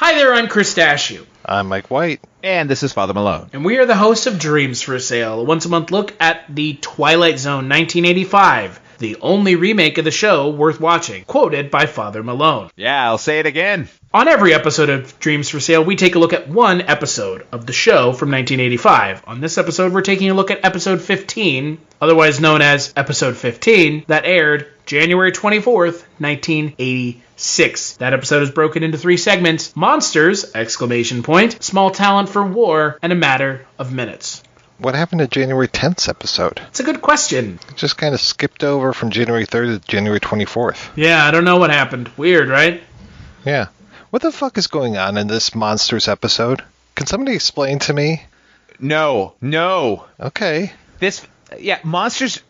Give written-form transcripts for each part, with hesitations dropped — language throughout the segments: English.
Hi there, I'm Christachio. I'm Mike White. And this is Father Malone. And we are the hosts of Dreams for Sale, a once-a-month look at the Twilight Zone 1985, the only remake of the show worth watching, quoted by Father Malone. Yeah, I'll say it again. On every episode of Dreams for Sale, we take a look at one episode of the show from 1985. On this episode, we're taking a look at episode 15, otherwise known as episode 15, that aired January 24th, 1986. That episode is broken into 3 segments: Monsters, ! Small Talent for War, and A Matter of Minutes. What happened to January 10th's episode? It's a good question. It just kind of skipped over from January 3rd to January 24th. Yeah, I don't know what happened. Weird, right? Yeah. What the fuck is going on in this Monsters episode? Can somebody explain to me? No. Okay. Monsters,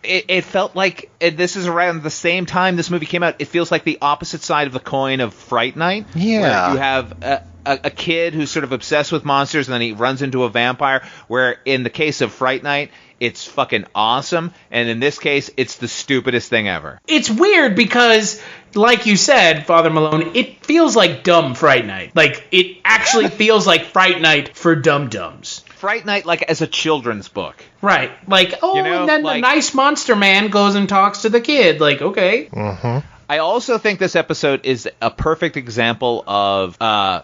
it felt like, this is around the same time this movie came out, it feels like the opposite side of the coin of Fright Night. Yeah. Where you have a kid who's sort of obsessed with monsters, and then he runs into a vampire, where in the case of Fright Night, it's fucking awesome, and in this case, it's the stupidest thing ever. It's weird because, like you said, Father Malone, it feels like dumb Fright Night. Like, it actually feels like Fright Night for dum-dums. Fright Night, like, as a children's book. Right. Like, and then the nice monster man goes and talks to the kid. Like, okay. Mm-hmm. I also think this episode is a perfect example of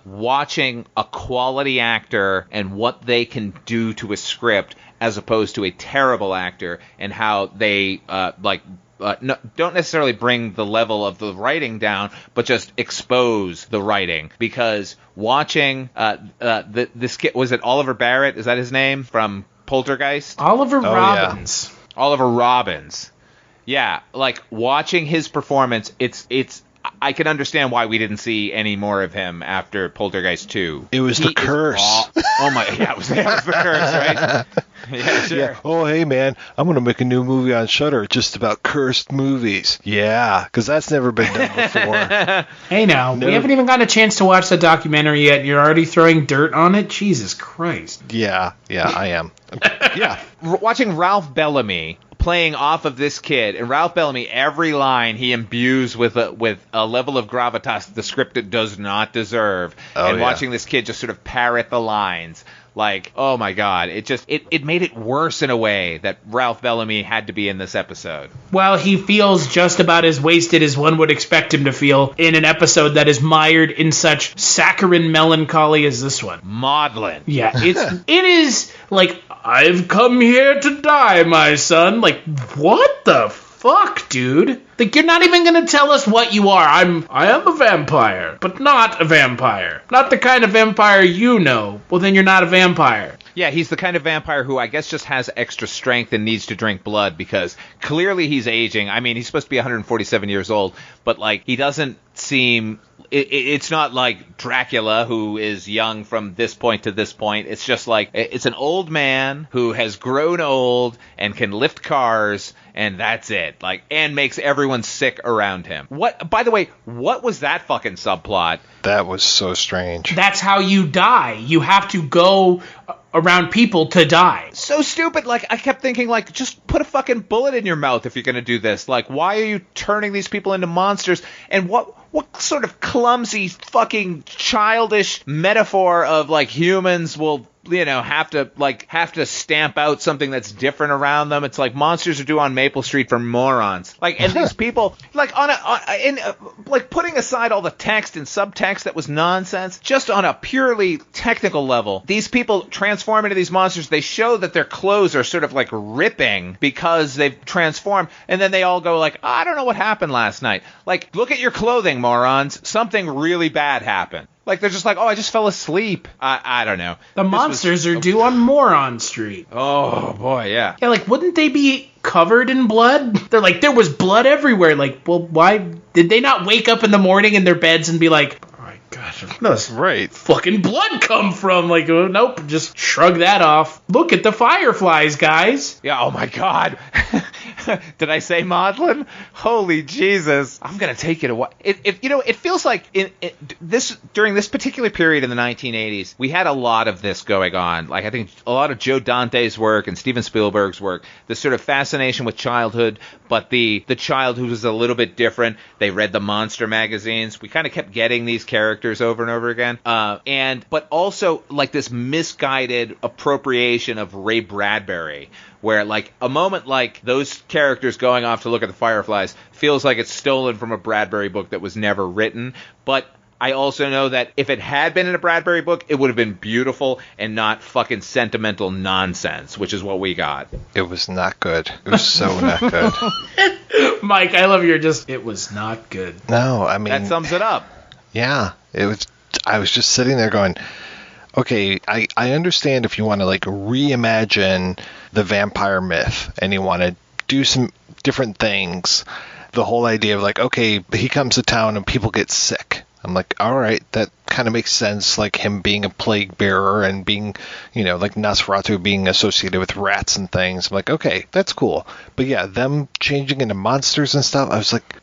watching a quality actor and what they can do to a script as opposed to a terrible actor and how they, don't necessarily bring the level of the writing down, but just expose the writing. Because watching this kid, was it Oliver Barrett? Is that his name? From Poltergeist? Oliver Robbins. Yeah. Oliver Robbins. Yeah, like, watching his performance, I can understand why we didn't see any more of him after Poltergeist 2. It was the curse. It was the curse, right? Yeah, sure. Yeah. Oh, hey, man, I'm going to make a new movie on Shudder just about cursed movies. Yeah, because that's never been done before. Hey, now, we haven't even gotten a chance to watch the documentary yet, and you're already throwing dirt on it? Jesus Christ. Yeah, I am. Yeah. Watching Ralph Bellamy playing off of this kid, and Ralph Bellamy, every line he imbues with a level of gravitas the script does not deserve. Watching this kid just sort of parrot the lines, like, oh my god, it made it worse in a way that Ralph Bellamy had to be in this episode. Well, he feels just about as wasted as one would expect him to feel in an episode that is mired in such saccharine melancholy as this one. Maudlin. Yeah, it is like, I've come here to die, my son. Like, what the fuck, dude? Like, you're not even gonna tell us what you are. I am a vampire, but not a vampire. Not the kind of vampire you know. Well, then you're not a vampire. Yeah, he's the kind of vampire who I guess just has extra strength and needs to drink blood because clearly he's aging. I mean, he's supposed to be 147 years old, but, like, he doesn't seem... It's not like Dracula, who is young from this point to this point. It's just like, it's an old man who has grown old and can lift cars, and that's it. Like, and makes everyone sick around him. By the way, what was that fucking subplot? That was so strange. That's how you die. You have to go around people to die. So stupid. Like, I kept thinking, like, just put a fucking bullet in your mouth if you're going to do this. Like, why are you turning these people into monsters? And what sort of clumsy, fucking childish metaphor of, like, humans will, you know, have to stamp out something that's different around them. It's like Monsters Are Due on Maple Street for morons. Like, and these people, like, like, putting aside all the text and subtext that was nonsense, just on a purely technical level, these people transform into these monsters. They show that their clothes are sort of like ripping because they've transformed, and then they all go like, I don't know what happened last night. Like, look at your clothing, morons. Something really bad happened. Like, they're just like, oh, I just fell asleep. I don't know. The monsters are due on Moron Street. Oh, boy, yeah. Yeah, like, wouldn't they be covered in blood? They're like, there was blood everywhere. Like, well, why did they not wake up in the morning in their beds and be like, oh my gosh, where's right fucking blood come from? Like, oh, nope, just shrug that off. Look at the fireflies, guys. Yeah, oh my god. Did I say maudlin? Holy Jesus. I'm going to take it away. It feels like during this particular period in the 1980s, we had a lot of this going on. Like, I think a lot of Joe Dante's work and Steven Spielberg's work, this sort of fascination with childhood, but the child who was a little bit different. They read the monster magazines. We kind of kept getting these characters over and over again. But also, like, this misguided appropriation of Ray Bradbury, where, like, a moment like those characters going off to look at the fireflies feels like it's stolen from a Bradbury book that was never written. But I also know that if it had been in a Bradbury book, it would have been beautiful and not fucking sentimental nonsense, which is what we got. It was not good. It was so not good. Mike, I love it was not good. No, I mean... That sums it up. Yeah. I was just sitting there going, okay, I understand if you want to, like, reimagine the vampire myth and you want to do some different things. The whole idea of, like, okay, he comes to town and people get sick. I'm like, all right, that kind of makes sense, like him being a plague bearer and being, like Nosferatu being associated with rats and things. I'm like, okay, that's cool. But yeah, them changing into monsters and stuff, I was like,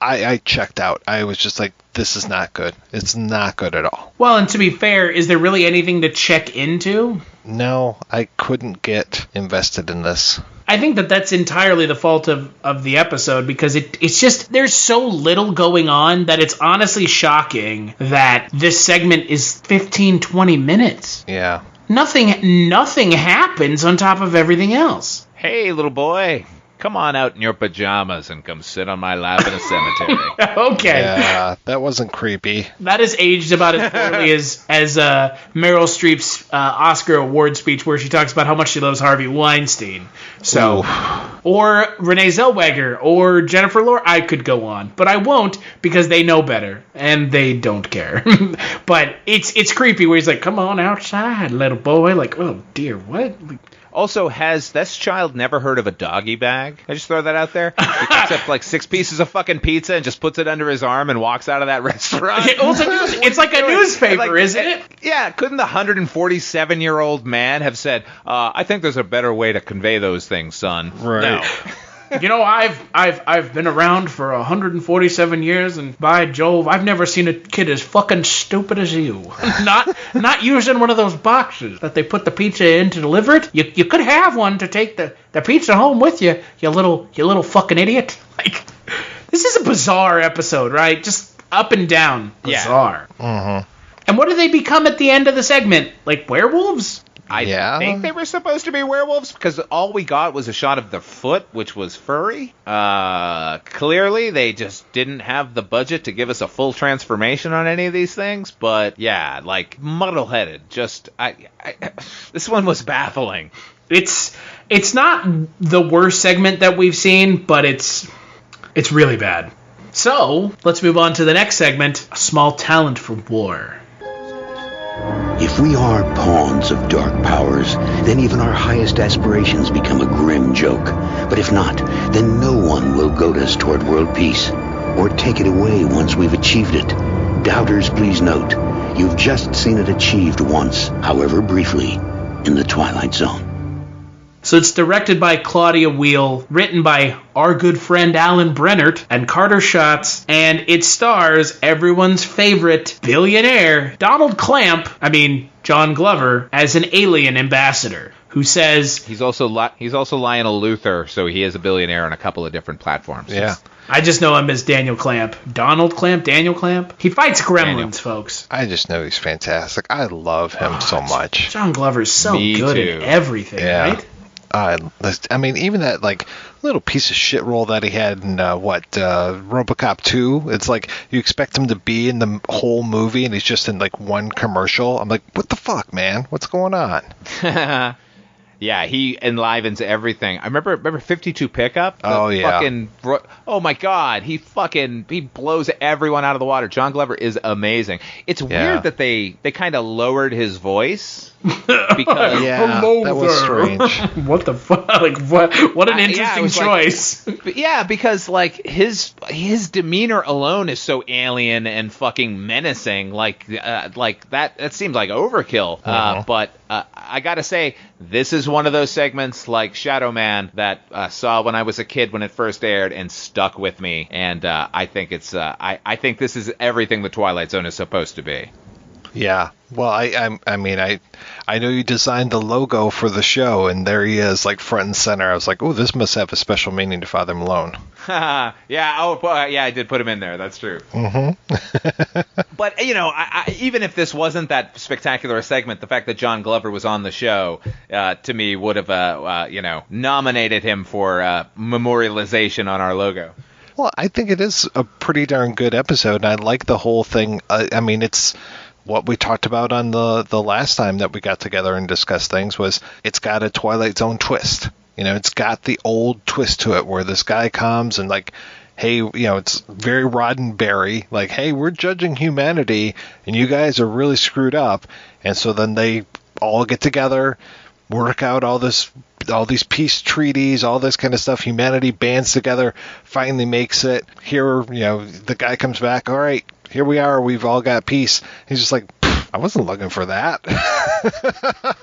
I checked out. I was just like, this is not good. It's not good at all. Well, and to be fair, is there really anything to check into? No, I couldn't get invested in this. I think that's entirely the fault of the episode, because it's just, there's so little going on that it's honestly shocking that this segment is 15-20 minutes. Yeah. Nothing happens on top of everything else. Hey, little boy. Come on out in your pajamas and come sit on my lap in a cemetery. Okay. Yeah, that wasn't creepy. That is aged about as poorly as Meryl Streep's Oscar award speech where she talks about how much she loves Harvey Weinstein. So, or Renee Zellweger or Jennifer Lawrence. I could go on, but I won't because they know better and they don't care. But it's creepy where he's like, "Come on outside, little boy." Like, oh dear, what? Also, has this child never heard of a doggy bag? I just throw that out there. He picks up like 6 pieces of fucking pizza and just puts it under his arm and walks out of that restaurant. It's like a newspaper, isn't it? Yeah, couldn't the 147-year-old man have said, I think there's a better way to convey those things, son? Right. No. I've been around for 147 years, and by Jove, I've never seen a kid as fucking stupid as you. Not using one of those boxes that they put the pizza in to deliver it. You could have one to take the pizza home with you, you little fucking idiot. Like, this is a bizarre episode, right? Just up and down bizarre. Yeah. Mm-hmm. And what do they become at the end of the segment? Like werewolves? I think they were supposed to be werewolves because all we got was a shot of their foot, which was furry. Clearly, they just didn't have the budget to give us a full transformation on any of these things. But yeah, like muddle-headed. Just, this one was baffling. It's not the worst segment that we've seen, but it's really bad. So let's move on to the next segment: a small talent for war. If we are pawns of dark powers, then even our highest aspirations become a grim joke. But if not, then no one will goad us toward world peace, or take it away once we've achieved it. Doubters, please note, you've just seen it achieved once, however briefly, in the Twilight Zone. So it's directed by Claudia Weil, written by our good friend Alan Brennert and Carter Schatz, and it stars everyone's favorite billionaire, John Glover, as an alien ambassador who says... He's also Lionel Luthor, so he is a billionaire on a couple of different platforms. Yeah. I just know him as Daniel Clamp. Donald Clamp? Daniel Clamp? He fights gremlins, folks. I just know he's fantastic. I love him so much. John Glover's so good at everything, right? Even that, like, little piece of shit role that he had in, RoboCop 2, it's like, you expect him to be in the whole movie, and he's just in, like, one commercial. I'm like, what the fuck, man? What's going on? Yeah, he enlivens everything. I remember 52 Pickup? Oh, yeah. Oh, my God. He blows everyone out of the water. John Glover is amazing. It's weird that they kind of lowered his voice. Because Hello that was strange. What the fuck? Like, what an interesting choice. Because, like, his demeanor alone is so alien and fucking menacing. Like that seems like overkill. But I gotta say, this is was one of those segments like Shadow Man that saw when I was a kid when it first aired and stuck with me. And I think it's I think this is everything the Twilight Zone is supposed to be. Yeah. Well, I mean, I know you designed the logo for the show, and there he is, like front and center. I was like, oh, this must have a special meaning to Father Malone. Yeah. Yeah, I did put him in there. That's true. Mm-hmm. But, you know, even if this wasn't that spectacular a segment, the fact that John Glover was on the show, to me, would have, nominated him for memorialization on our logo. Well, I think it is a pretty darn good episode, and I like the whole thing. I mean, it's what we talked about on the last time that we got together and discussed things was it's got a Twilight Zone twist. You know, it's got the old twist to it where this guy comes and like, hey, you know, it's very Roddenberry, like, hey, we're judging humanity and you guys are really screwed up. And so then they all get together, work out all these peace treaties, all this kind of stuff. Humanity bands together, finally makes it. Here, you know, the guy comes back, all right, here we are, we've all got peace. He's just like, I wasn't looking for that.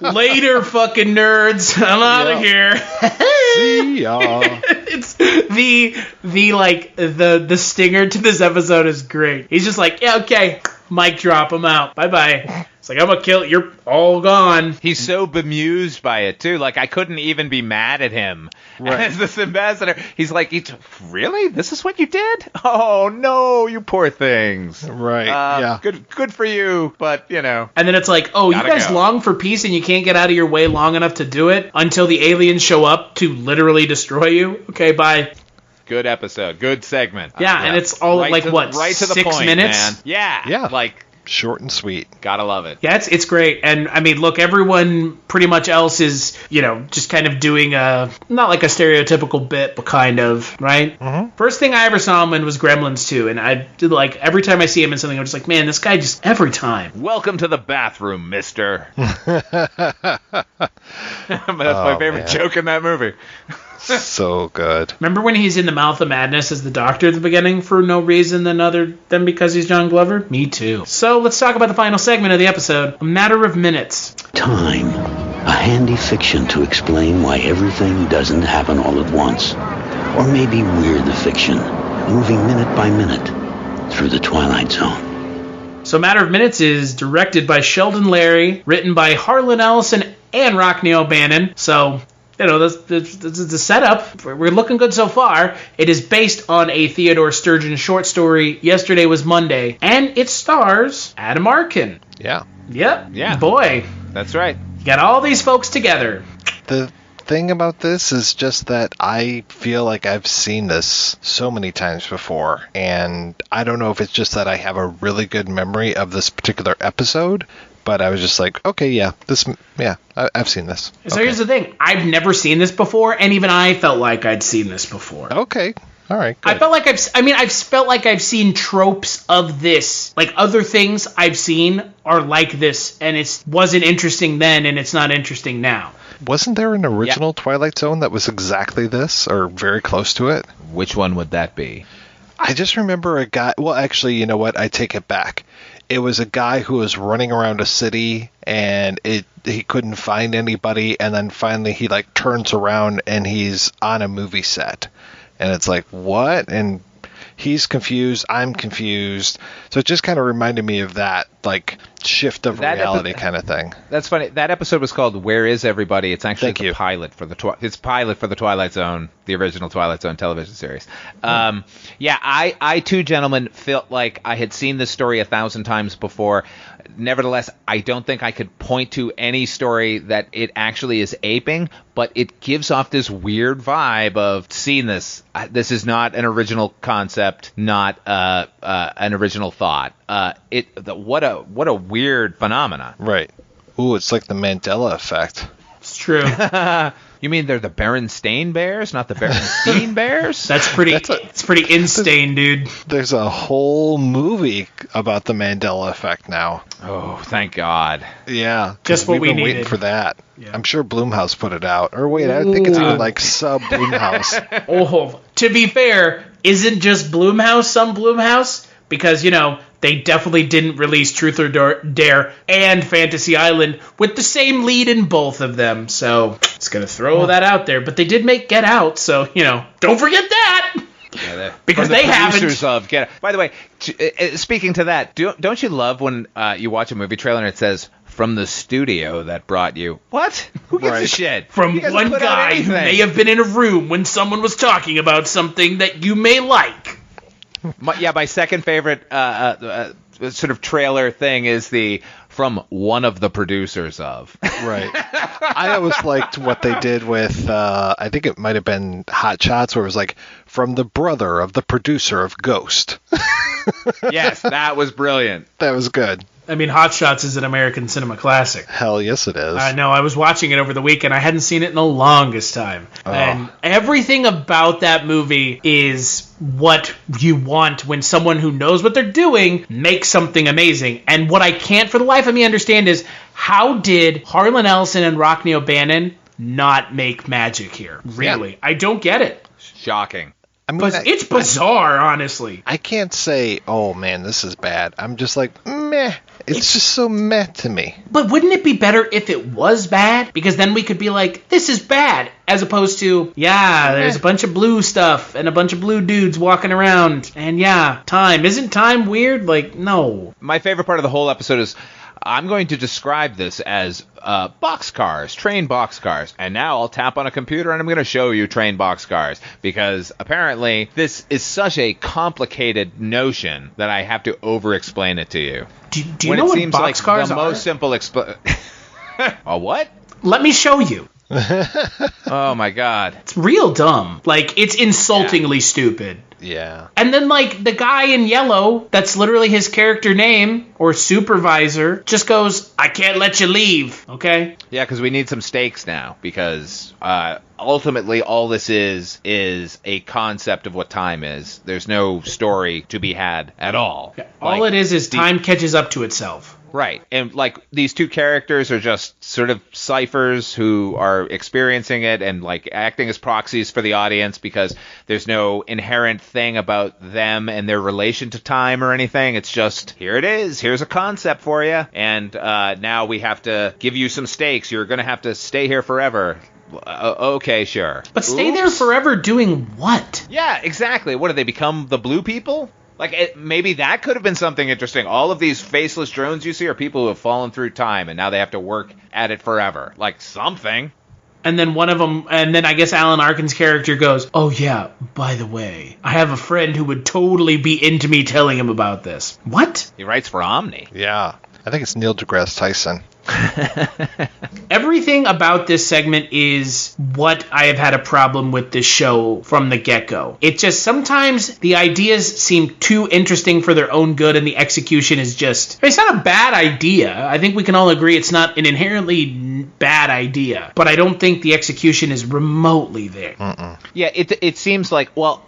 Later, fucking nerds. I'm out of here. See ya. It's the stinger to this episode is great. He's just like, yeah, okay, mic drop, I'm out. Bye-bye. It's like, I'm gonna kill it. You're all gone. He's so bemused by it, too. Like, I couldn't even be mad at him as this ambassador. He's like, really? This is what you did? Oh, no, you poor things. Right, yeah. Good for you, but, you know. And then it's like, oh, you guys long for peace and you can't get out of your way long enough to do it until the aliens show up to literally destroy you? Okay, bye. Good episode. Good segment. Yeah, and it's all right like, right to the 6 point, minutes? Man. Yeah. Like, short and sweet. Gotta love it. Yeah, it's great. And, I mean, look, everyone pretty much else is, you know, just kind of doing not like a stereotypical bit, but kind of, right? Mm-hmm. First thing I ever saw him in was Gremlins 2, and I did, like, every time I see him in something, I'm just like, man, this guy just, every time. Welcome to the bathroom, mister. That's my favorite joke in that movie. So good. Remember when he's in the mouth of madness as the doctor at the beginning for no reason other than because he's John Glover? Me too. So let's talk about the final segment of the episode, A Matter of Minutes. Time. A handy fiction to explain why everything doesn't happen all at once. Or maybe we're the fiction, moving minute by minute through the Twilight Zone. So A Matter of Minutes is directed by Sheldon Larry, written by Harlan Ellison and Rockne O'Bannon. So, you know, the setup, we're looking good so far. It is based on a Theodore Sturgeon short story, Yesterday Was Monday, and it stars Adam Arkin. Yeah. Yep. Yeah. Boy. That's right. You got all these folks together. The thing about this is just that I feel like I've seen this so many times before, and I don't know if it's just that I have a really good memory of this particular episode, but I was just like, okay, I've seen this. So Here's the thing. I've never seen this before, and even I felt like I'd seen this before. Okay. All right, good. I felt like I've felt like I've seen tropes of this. Like, other things I've seen are like this, and it wasn't interesting then, and it's not interesting now. Wasn't there an original Twilight Zone that was exactly this, or very close to it? Which one would that be? I just remember a guy... Well, actually, you know what? I take it back. It was a guy who was running around a city, and he couldn't find anybody, and then finally he, like, turns around, and he's on a movie set. And it's like, what? And he's confused, I'm confused. So it just kind of reminded me of that, like, shift of reality kind of thing. That's funny. That episode was called "Where Is Everybody?" It's actually Thank you. pilot for the Twilight Zone, the original Twilight Zone television series. I too, gentlemen, felt like I had seen this story 1,000 times before. Nevertheless, I don't think I could point to any story that it actually is aping, but it gives off this weird vibe of seeing this. This is not an original concept, not an original thought. What a weird phenomena. Right. Ooh, it's like the Mandela effect. It's true. You mean they're the Berenstain Bears, not the Berenstein Bears? It's pretty insane, dude. There's a whole movie about the Mandela effect now. Oh, thank God. Yeah. Just what we've we been needed. waiting for that. Yeah. I'm sure Blumhouse put it out. Or wait, I think it's even like sub-Blumhouse. Oh, to be fair, isn't just Blumhouse some Blumhouse? Because, you know, they definitely didn't release Truth or Dare and Fantasy Island with the same lead in both of them. So just going to throw that out there. But they did make Get Out, so, don't forget that. Yeah, because they producers haven't. Of Get Out. By the way, speaking to that, don't you love when you watch a movie trailer and it says, from the studio that brought you. What? Who gives a shit? From one guy who may have been in a room when someone was talking about something that you may like. My second favorite sort of trailer thing is the from one of the producers of. Right. I always liked what they did with, I think it might have been Hot Shots, where it was like, from the brother of the producer of Ghost. Yes, that was brilliant. That was good. I mean, Hot Shots is an American cinema classic. Hell yes it is. I know. I was watching it over the weekend. I hadn't seen it in the longest time. Oh. And everything about that movie is what you want when someone who knows what they're doing makes something amazing. And what I can't for the life of me understand is, how did Harlan Ellison and Rockne O'Bannon not make magic here? Really? Yeah. I don't get it. Shocking. I mean, it's bizarre, honestly. I can't say, oh man, this is bad. I'm just like, meh. It's just so meh to me. But wouldn't it be better if it was bad? Because then we could be like, this is bad. As opposed to, there's a bunch of blue stuff and a bunch of blue dudes walking around. And time. Isn't time weird? Like, no. My favorite part of the whole episode is, I'm going to describe this as boxcars, train boxcars. And now I'll tap on a computer and I'm going to show you train boxcars. Because apparently this is such a complicated notion that I have to over-explain it to you. Do you know what boxcars are? It seems like the most simple A what? Let me show you. Oh my god. It's real dumb. Like, it's insultingly stupid. Yeah. And then, like, the guy in yellow, that's literally his character name, or supervisor, just goes, I can't let you leave, okay? Yeah, because we need some stakes now, because ultimately all this is a concept of what time is. There's no story to be had at all. Yeah, all it is time catches up to itself. Right. And, like, these two characters are just sort of ciphers who are experiencing it and, like, acting as proxies for the audience because there's no inherent thing about them and their relation to time or anything. It's just, here it is. Here's a concept for you. And now we have to give you some stakes. You're going to have to stay here forever. Okay, sure. But stay there forever doing what? Yeah, exactly. What, do they become the blue people? Like, maybe that could have been something interesting. All of these faceless drones you see are people who have fallen through time, and now they have to work at it forever. Like, something. And then one of them, and then I guess Alan Arkin's character goes, oh yeah, by the way, I have a friend who would totally be into me telling him about this. What? He writes for Omni. Yeah. I think it's Neil deGrasse Tyson. Everything about this segment is what I have had a problem with this show from the get-go. It just, sometimes the ideas seem too interesting for their own good and the execution is just, it's not a bad idea. I think we can all agree it's not an inherently bad idea, but I don't think the execution is remotely there. Yeah, it seems like, well,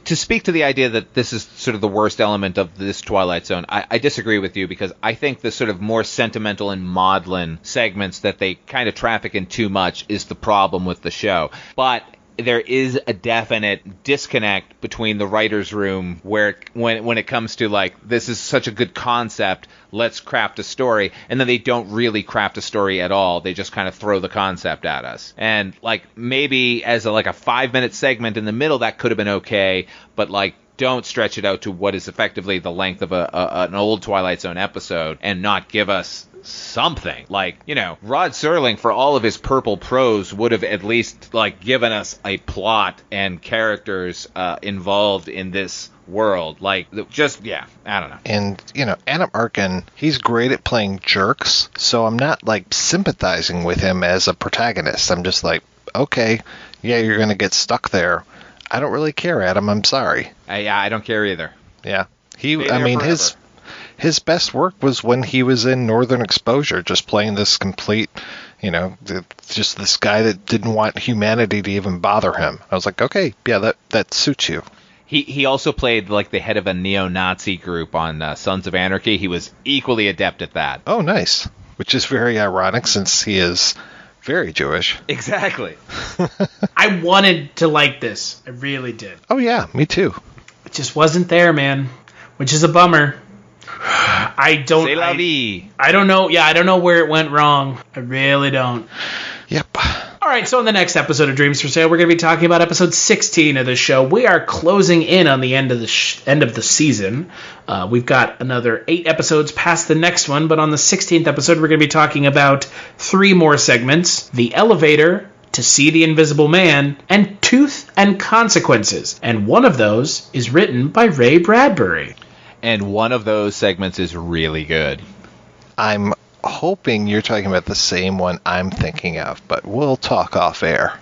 to speak to the idea that this is sort of the worst element of this Twilight Zone, I disagree with you because I think the sort of more sentimental and maudlin segments that they kind of traffic in too much is the problem with the show. But there is a definite disconnect between the writer's room where when it comes to, like, this is such a good concept, let's craft a story, and then they don't really craft a story at all. They just kind of throw the concept at us. And, like, maybe as a 5-minute segment in the middle, that could have been okay, but, like, don't stretch it out to what is effectively the length of an old Twilight Zone episode and not give us something. Like, Rod Serling, for all of his purple prose, would have at least, like, given us a plot and characters involved in this world. Like, just, I don't know. And, Adam Arkin, he's great at playing jerks, so I'm not, like, sympathizing with him as a protagonist. I'm just like, okay, yeah, you're going to get stuck there. I don't really care, Adam. I'm sorry. I don't care either. Yeah. His best work was when he was in Northern Exposure, just playing this complete, just this guy that didn't want humanity to even bother him. I was like, okay, yeah, that suits you. He also played, like, the head of a neo-Nazi group on Sons of Anarchy. He was equally adept at that. Oh, nice. Which is very ironic since he is very Jewish. Exactly. I wanted to like this. I really did. Oh, yeah, me too. It just wasn't there, man, which is a bummer. I don't. C'est la vie. I don't know. Yeah, I don't know where it went wrong. I really don't. Yep. All right, so in the next episode of Dreams for Sale, we're going to be talking about episode 16 of the show. We are closing in on the end of the end of the season. We've got another 8 episodes past the next one, but on the 16th episode, we're going to be talking about 3 more segments: The Elevator, To See the Invisible Man, and Tooth and Consequences. And one of those is written by Ray Bradbury. And one of those segments is really good. I'm hoping you're talking about the same one I'm thinking of, but we'll talk off air.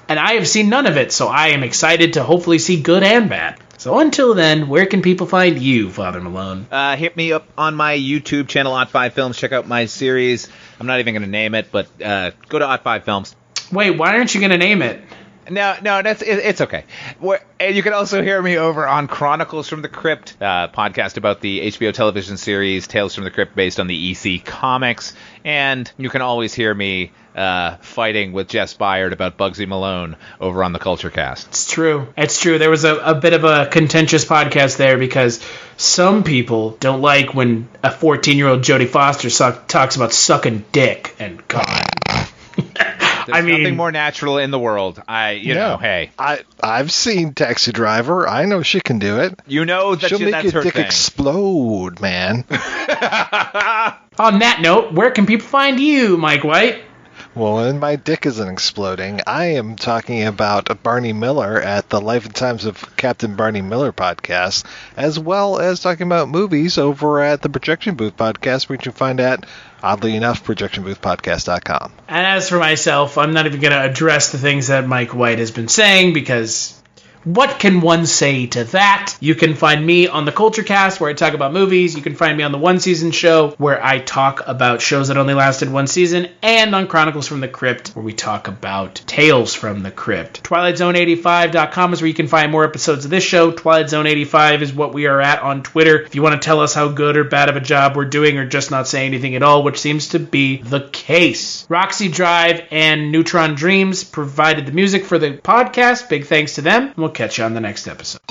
And I have seen none of it, so I am excited to hopefully see good and bad. So until then, where can people find you, Father Malone? Hit me up on my YouTube channel, Odd5 Films. Check out my series. I'm not even going to name it, but go to Odd5 Films. Wait, why aren't you going to name it? No, it's okay. And you can also hear me over on Chronicles from the Crypt, podcast about the HBO television series Tales from the Crypt based on the EC comics. And you can always hear me fighting with Jess Byard about Bugsy Malone over on the Culture Cast. It's true. It's true. There was a bit of a contentious podcast there because some people don't like when a 14-year-old Jodie Foster talks about sucking dick. And God. There's nothing more natural in the world. Hey. I've seen Taxi Driver. I know she can do it. You know that she'll make that's your her dick thing. explode, man. On that note, where can people find you, Mike White? Well, when my dick isn't exploding, I am talking about Barney Miller at the Life and Times of Captain Barney Miller podcast, as well as talking about movies over at the Projection Booth podcast, which you find at, oddly enough, projectionboothpodcast.com. And as for myself, I'm not even going to address the things that Mike White has been saying because what can one say to that? You can find me on the Culture Cast where I talk about movies. You can find me on the One Season Show where I talk about shows that only lasted one season, and on Chronicles from the Crypt where we talk about Tales from the Crypt. TwilightZone85.com is where you can find more episodes of this show. Twilight Zone 85 is what we are at on Twitter. If you want to tell us how good or bad of a job we're doing or just not say anything at all, which seems to be the case. Roxy Drive and Neutron Dreams provided the music for the podcast. Big thanks to them. We'll catch you on the next episode.